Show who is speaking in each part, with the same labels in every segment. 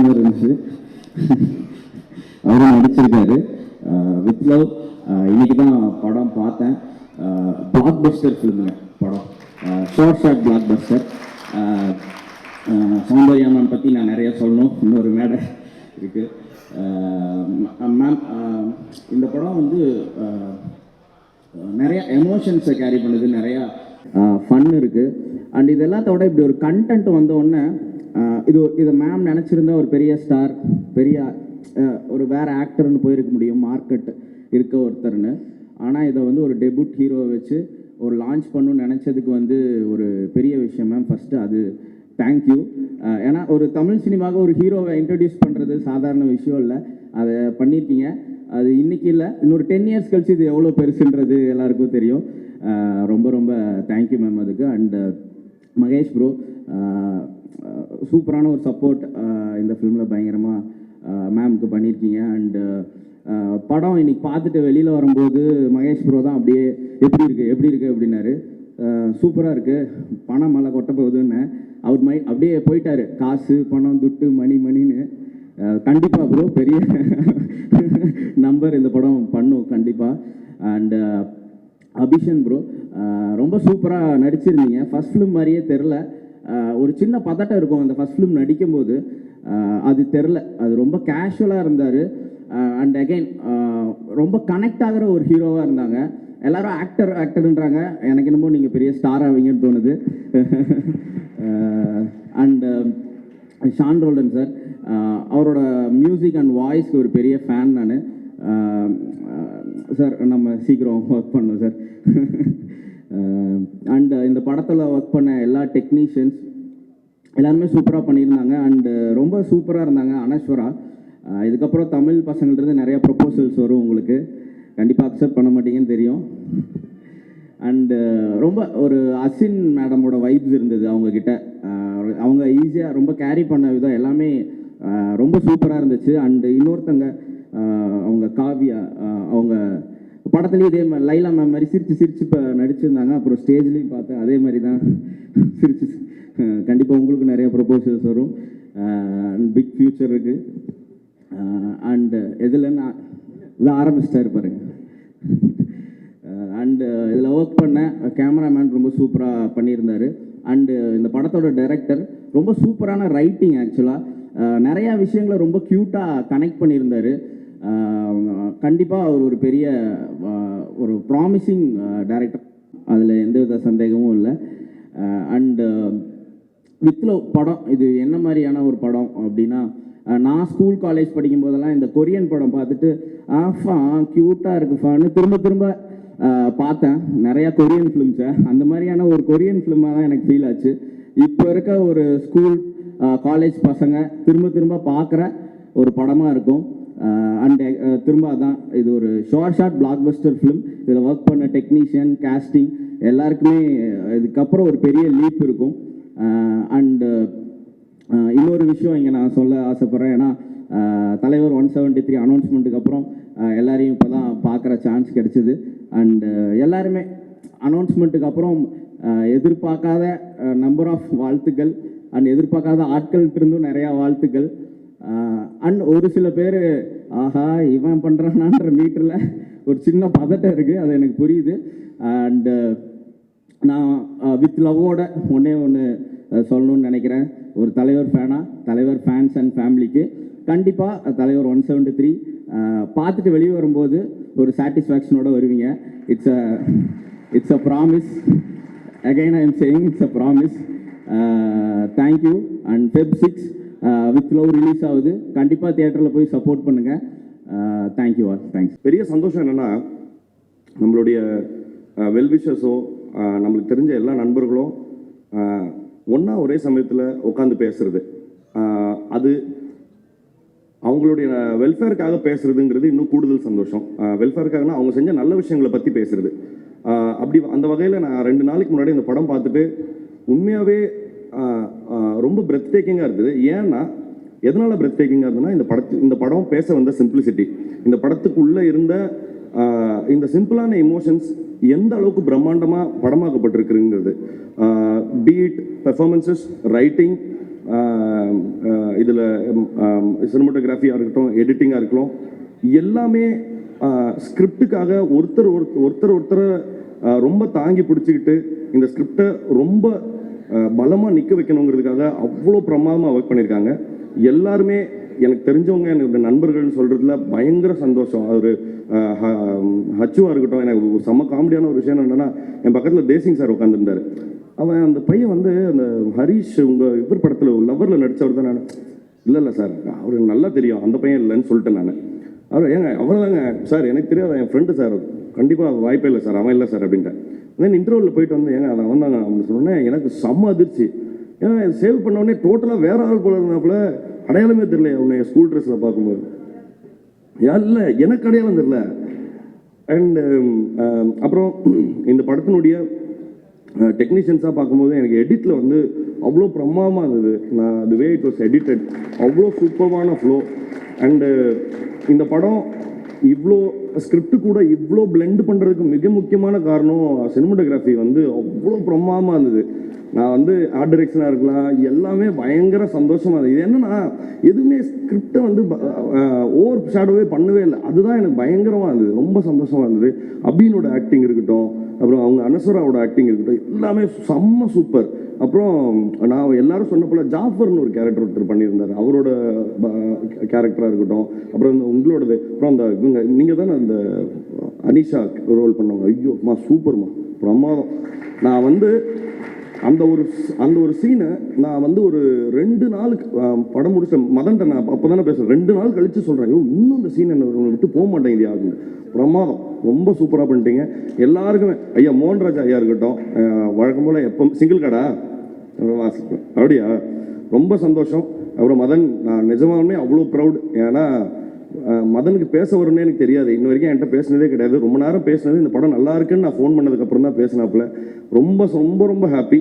Speaker 1: மாதிரி இருந்துச்சு. அவரும் நடிச்சிருக்காரு. வித் லவ் இன்னைக்கு தான் படம் பார்த்தேன். பிளாக் பஸ்டர் ஃபிலிமுங்க படம், short black Bastar. Soundarya ma'am பற்றி நான் நிறைய சொல்லணும், இன்னொரு மேடை இருக்குது. மேம் இந்த படம் வந்து நிறைய எமோஷன்ஸை கேரி பண்ணுது, நிறையா ஃபன் இருக்குது. அண்ட் இது எல்லாத்தோட இப்படி ஒரு கண்டென்ட் வந்தோடனே இதை மேம் நினச்சிருந்தா ஒரு பெரிய ஸ்டார், பெரிய ஒரு வேறு ஆக்டர்னு போயிருக்க முடியும், மார்க்கெட் இருக்க ஒருத்தர்னு. ஆனால் இதை வந்து ஒரு டெபியூட் ஹீரோவை வச்சு ஒரு லான்ச் பண்ணணும்னு நினச்சதுக்கு வந்து ஒரு பெரிய விஷயம் மேம். ஃபஸ்ட்டு அது தேங்க்யூ. ஏன்னா ஒரு தமிழ் சினிமாவுக்கு ஒரு ஹீரோவை இன்ட்ரடியூஸ் பண்ணுறது சாதாரண விஷயம் இல்லை, அதை பண்ணியிருக்கீங்க. அது இன்றைக்கி இல்லை, இன்னொரு 10 இயர்ஸ் கழிச்சு இது எவ்வளோ பெருசுன்றது எல்லாருக்கும் தெரியும். ரொம்ப ரொம்ப தேங்க்யூ மேம் அதுக்கு. அண்டு மகேஷ் ப்ரோ சூப்பரான ஒரு சப்போர்ட் இந்த ஃபிலிமில் பயங்கரமாக மேம்க்கு பண்ணியிருக்கீங்க. அண்டு படம் இன்னைக்கு பார்த்துட்டு வெளியில் வரும்போது மகேஷ் ப்ரோ தான் அப்படியே எப்படி இருக்குது அப்படின்னாரு. சூப்பராக இருக்குது, பணம் மழை கொட்ட போகுதுன்னு அவர் அப்படியே போயிட்டார். காசு பணம் துட்டு மணின்னு. கண்டிப்பாக ப்ரோ பெரிய நம்பர் இந்த படம் பண்ணும் கண்டிப்பாக. அண்டு அபிஷன் ப்ரோ ரொம்ப சூப்பராக நடிச்சிருந்தீங்க. ஃபஸ்ட் ஃபிலிம் மாதிரியே தெரில, ஒரு சின்ன பதட்டம் இருக்கும் அந்த ஃபஸ்ட் ஃபிலிம் நடிக்கும்போது, அது தெரில. அது ரொம்ப கேஷுவலாக இருந்தார். அண்ட் அகெயின் ரொம்ப கனெக்ட் ஆகிற ஒரு ஹீரோவாக இருந்தாங்க. எல்லாரும் ஆக்டர்ன்றாங்க, எனக்கு என்னமோ நீங்கள் பெரிய ஸ்டார் ஆவீங்கன்னு தோணுது. அண்ட் ஷான் ரோல்டன் சார், அவரோட மியூசிக் அண்ட் வாய்ஸ்க்கு ஒரு பெரிய ஃபேன் நான். சார் நம்ம சீக்கிரம் ஒர்க் பண்ணோம் சார். அண்டு இந்த படத்தில் ஒர்க் பண்ண எல்லா டெக்னீஷியன்ஸ் எல்லாருமே சூப்பராக பண்ணியிருந்தாங்க. அண்டு ரொம்ப சூப்பராக இருந்தாங்க. அனஸ்வரா, இதுக்கப்புறம் தமிழ் பசங்கள்கிட்ட நிறையா ப்ரொப்போசல்ஸ் வரும், உங்களுக்கு கண்டிப்பாக அக்செப்ட் பண்ண மாட்டீங்கன்னு தெரியும். அண்டு ரொம்ப ஒரு அசின் மேடமோட வைப்ஸ் இருந்தது அவங்கக்கிட்ட. அவங்க ஈஸியாக ரொம்ப கேரி பண்ண விதம் எல்லாமே ரொம்ப சூப்பராக இருந்துச்சு. அண்டு இன்னொருத்தங்க அவங்க காவியா, அவங்க படத்துலேயும் இதே மாதிரி லைலா மேம் மாதிரி சிரித்து இப்போ நடிச்சிருந்தாங்க. அப்புறம் ஸ்டேஜ்லேயும் பார்த்தேன் அதே மாதிரி தான் சிரிச்சு. கண்டிப்பாக உங்களுக்கு நிறைய ப்ரொபோசல்ஸ் வரும், பிக் ஃப்யூச்சர் இருக்குது. அண்டு இதில் நான் இதான் ஆரம்பிச்சிட்டாரு பாருங்க. அண்டு இதில் ஒர்க் பண்ண கேமராமேன் ரொம்ப சூப்பராக பண்ணியிருந்தார். அண்டு இந்த படத்தோட டைரக்டர் ரொம்ப சூப்பரான ரைட்டிங். ஆக்சுவலாக நிறையா விஷயங்களை ரொம்ப க்யூட்டாக கனெக்ட் பண்ணியிருந்தார். கண்டிப்பாக அவர் ஒரு பெரிய ஒரு ப்ராமிசிங் டைரக்டர், அதில் எந்தவித சந்தேகமும் இல்லை. அண்டு வித் லவ் படம் இது என்ன மாதிரியான ஒரு படம் அப்படின்னா, நான் ஸ்கூல் காலேஜ் படிக்கும் போதெல்லாம் இந்த கொரியன் படம் பார்த்துட்டு க்யூட்டாக இருக்குஃபான்னு திரும்ப பார்த்தேன் நிறையா கொரியன் ஃபிலிம்ஸை. அந்த மாதிரியான ஒரு கொரியன் ஃபிலிமாக தான் எனக்கு ஃபீல் ஆச்சு. இப்போ இருக்க ஒரு ஸ்கூல் காலேஜ் பசங்க திரும்ப பார்க்குற ஒரு படமாக இருக்கும். அண்ட் திரும்ப அதான் இது ஒரு ஷார்ட் பிளாக் பஸ்டர் ஃபிலிம். இதில் ஒர்க் பண்ண டெக்னீஷியன், கேஸ்டிங் எல்லாருக்குமே இதுக்கப்புறம் ஒரு பெரிய லீப் இருக்கும். அண்டு இன்னொரு விஷயம் இங்கே நான் சொல்ல ஆசைப்பட்றேன். ஏன்னா தலைவர் 173 அனௌன்ஸ்மெண்ட்டுக்கு அப்புறம் எல்லாரையும் இப்போ தான் பார்க்குற சான்ஸ் கிடச்சிது. அண்டு எல்லாருமே அனௌன்ஸ்மெண்ட்டுக்கு அப்புறம் எதிர்பார்க்காத நம்பர் ஆஃப் வாழ்த்துக்கள் அண்ட் எதிர்பார்க்காத ஆட்கள்கிட்டருந்தும் நிறையா வாழ்த்துக்கள். அண்ட் ஒரு சில பேர் ஆஹா இவன் பண்ணுறானான்ற மீட்டரில் ஒரு சின்ன பதட்டம் இருக்குது, அது எனக்கு புரியுது. அண்டு நான் வித் லவ்வோட ஒன்று சொல்லணும்னு நினைக்கிறேன். ஒரு தலைவர் தலைவர் ஃபேன்ஸ் அண்ட் ஃபேமிலிக்கு கண்டிப்பாக தலைவர் 173 பார்த்துட்டு வெளியே வரும்போது ஒரு சாட்டிஸ்ஃபேக்ஷனோட வருவீங்க. It's a promise. Again I am saying it's a promise. Thank you. And Feb 6 with love release ஆகுது. கண்டிப்பாக தியேட்டரில் போய் சப்போர்ட் பண்ணுங்கள். Thank you all. தேங்க்ஸ்.
Speaker 2: பெரிய சந்தோஷம் என்னென்னா, நம்மளுடைய வெல்விஷர்ஸோ நம்மளுக்கு தெரிஞ்ச எல்லா நண்பர்களும் ஒன்றா ஒரே சமயத்தில் உட்காந்து பேசுறது, அது அவங்களுடைய வெல்ஃபேருக்காக பேசுறதுங்கிறது இன்னும் கூடுதல் சந்தோஷம். வெல்ஃபேருக்காகனா அவங்க செஞ்ச நல்ல விஷயங்களை பற்றி பேசுறது. அப்படி அந்த வகையில் நான் 2 நாளைக்கு முன்னாடி இந்த படம் பார்த்துட்டு உண்மையாகவே ரொம்ப பிரெத் டேக்கிங்காக இருந்தது. ஏன்னா எதனால் பிரெத் டேக்கிங்காக இருந்ததுன்னா, இந்த படம் பேச வந்த சிம்பிளிசிட்டி, இந்த படத்துக்குள்ளே இருந்த இந்த சிம்பிளான எமோஷன்ஸ் எந்த அளவுக்கு பிரம்மாண்டமாக படமாக்கப்பட்டிருக்குங்கிறது, பீட், பெர்ஃபார்மன்சஸ், ரைட்டிங், இதில் சினிமாட்டோகிராஃபியாக இருக்கட்டும், எடிட்டிங்காக இருக்கட்டும், எல்லாமே ஸ்கிரிப்டுக்காக ஒருத்தர் ரொம்ப தாங்கி பிடிச்சிக்கிட்டு இந்த ஸ்கிரிப்டை ரொம்ப பலமாக நிற்க வைக்கணுங்கிறதுக்காக அவ்வளோ பிரமாதமாக ஒர்க் பண்ணியிருக்காங்க. எல்லாருமே எனக்கு தெரிஞ்சவங்க, என்னோட நண்பர்கள்னு சொல்கிறதுல பயங்கர சந்தோஷம். அவர் ஹச்சுவாக இருக்கட்டும், எனக்கு ஒரு செம்ம காமெடியான ஒரு விஷயம் என்னென்னா, என் பக்கத்தில் தேசிங் சார் உட்காந்துருந்தார். அவன் அந்த பையன் வந்து அந்த ஹரிஷ் உங்கள் இவர் படத்தில் லவ்வரில் நடித்தவர் தான். நான் இல்லை சார், அவருக்கு நல்லா தெரியும், அந்த பையன் இல்லைன்னு சொல்லிட்டேன் நான். ஏங்க அவ்வளோதாங்க சார், எனக்கு தெரியாது, என் ஃப்ரெண்டு சார், கண்டிப்பாக வாய்ப்பே இல்லை சார், அவன் இல்லை சார் அப்படின்ட்டேன். தென் இன்டர்வியூவில் போயிட்டு வந்து ஏங்க அதை வந்தாங்க அப்படின்னு சொன்னோன்னே எனக்கு செம்ம அதிர்ச்சி. ஏன்னா சேவ் பண்ணோடனே டோட்டலாக வேற ஆள் போல இருந்தாப்புல, அடையாளமே தெரியல உன்னை ஸ்கூல் ட்ரெஸ்ஸில் பார்க்கும்போது. இல்லை, எனக்கு அடையாளம் தெரியல. அண்ட் அப்புறம் இந்த படத்தினுடைய டெக்னீஷியன்ஸாக பார்க்கும்போது எனக்கு எடிட்டில் வந்து அவ்வளோ பிரமாதமாக இருந்தது. நான் தி வே இட் வாஸ் எடிட்டட், அவ்வளோ சூப்பரான ஃப்ளோ. அண்டு இந்த படம் இவ்வளோ ஸ்கிரிப்ட் கூட இவ்வளோ பிளெண்ட் பண்ணுறதுக்கு மிக முக்கியமான காரணம் சினிமாட்டோகிராஃபி வந்து அவ்வளோ பிரமாதமாக இருந்தது. நான் வந்து ஆர்ட் டைரக்ஷனாக இருக்கலாம், எல்லாமே பயங்கர சந்தோஷமாக இருந்தது. இது என்னென்னா, எதுவுமே ஸ்கிரிப்டை வந்து ஓவர் ஷேடோவே பண்ணவே இல்லை. அதுதான் எனக்கு பயங்கரமாக இருந்தது, ரொம்ப சந்தோஷமாக இருந்தது. அபினோட ஆக்டிங் இருக்கட்டும், அப்புறம் அவங்க அனஸ்வராவோட ஆக்டிங் இருக்கட்டும், எல்லாமே செம்ம சூப்பர். அப்புறம் நான் எல்லாரும் சொன்ன போல் ஜாஃபர்னு ஒரு கேரக்டர் ஒருத்தர் பண்ணியிருந்தார், அவரோட கேரக்டராக இருக்கட்டும், அப்புறம் இந்த உங்களோடது, அப்புறம் அந்த இவங்க நீங்கள் தானே அந்த அனிஷா ரோல் பண்ணவங்க, ஐயோம்மா சூப்பர்மா, பிரமாதம். நான் வந்து அந்த ஒரு சீனை நான் வந்து ஒரு 2 நாளுக்கு படம் முடிச்ச மதன்ட்ட நான் அப்போ தானே பேசுகிறேன், 2 நாள் கழித்து சொல்கிறேன், இன்னும் இந்த சீன் என்ன விட்டு போக மாட்டேங்குது அப்படின்னு. பிரமாதம், ரொம்ப சூப்பராக பண்ணிட்டீங்க எல்லாருக்குமே. ஐயா மோகன்ராஜ் ஐயா இருக்கட்டும், வழக்கம் போல் எப்போ சிங்கிள் கடா அப்படியா, ரொம்ப சந்தோஷம். அப்புறம் மதன், நான் நிஜமாலுமே அவ்வளோ ப்ரௌட். ஏன்னா மதனுக்கு பேச வரும்னே எனக்கு தெரியாது, இன்ன வரைக்கும் என்கிட்ட பேசினதே கிடையாது. ரொம்ப நேரம் பேசினது, இந்த படம் நல்லா இருக்குன்னு நான் ஃபோன் பண்ணதுக்கப்புறம் தான் பேசினாப்புல. ரொம்ப ரொம்ப ரொம்ப ஹாப்பி.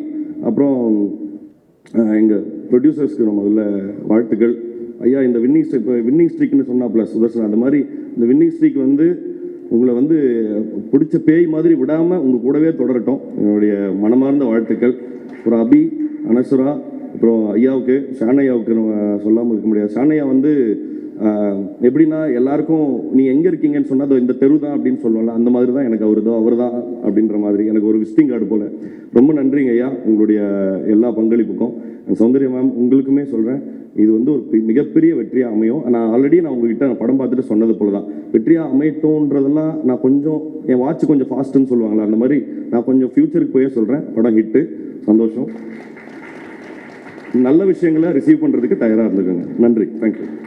Speaker 2: அப்புறம் எங்கள் ப்ரொடியூசர்ஸ்க்கு நம்ம முதல்ல வாழ்த்துக்கள். ஐயா இந்த வின்னிங் ஸ்ட்ரீக்னு சொன்னாப்புல சுதர்ஷன், அந்த மாதிரி இந்த வின்னிங் ஸ்ட்ரீக் வந்து உங்களை வந்து பிடிச்ச பேய் மாதிரி விடாமல் உங்கள் கூடவே தொடரட்டும், என்னுடைய மனமார்ந்த வாழ்த்துக்கள். அப்புறம் அபி, அனசுரா, அப்புறம் ஐயாவுக்கு, ஷானையாவுக்கு நம்ம சொல்லாமல் இருக்க முடியாது. ஷானையா வந்து எப்படின்னா, எல்லாருக்கும் நீ எங்கே இருக்கீங்கன்னு சொன்னால் இந்த தெரு தான் அப்படின்னு சொல்லுவோம்ல, அந்த மாதிரி தான் எனக்கு அவர் தான் அப்படின்ற மாதிரி எனக்கு ஒரு விசிட்டிங் கார்டு போல். ரொம்ப நன்றிங்க ஐயா உங்களுடைய எல்லா பங்களிப்புக்கும். சௌந்தர்யா மேம் உங்களுக்குமே சொல்கிறேன், இது வந்து ஒரு மிகப்பெரிய வெற்றியாக அமையும். நான் ஆல்ரெடி உங்ககிட்ட படம் பார்த்துட்டு சொன்னது போல தான், வெற்றியாக அமையட்டோன்றதெல்லாம் நான் கொஞ்சம் என் வாட்ச் கொஞ்சம் ஃபாஸ்ட்டுன்னு சொல்லுவாங்களா, அந்த மாதிரி நான் கொஞ்சம் ஃப்யூச்சருக்கு போயே சொல்கிறேன். படம் ஹிட்டு, சந்தோஷம். நல்ல விஷயங்களை ரிசீவ் பண்ணுறதுக்கு தயாராக இருந்துக்கோங்க. நன்றி, தேங்க்யூ.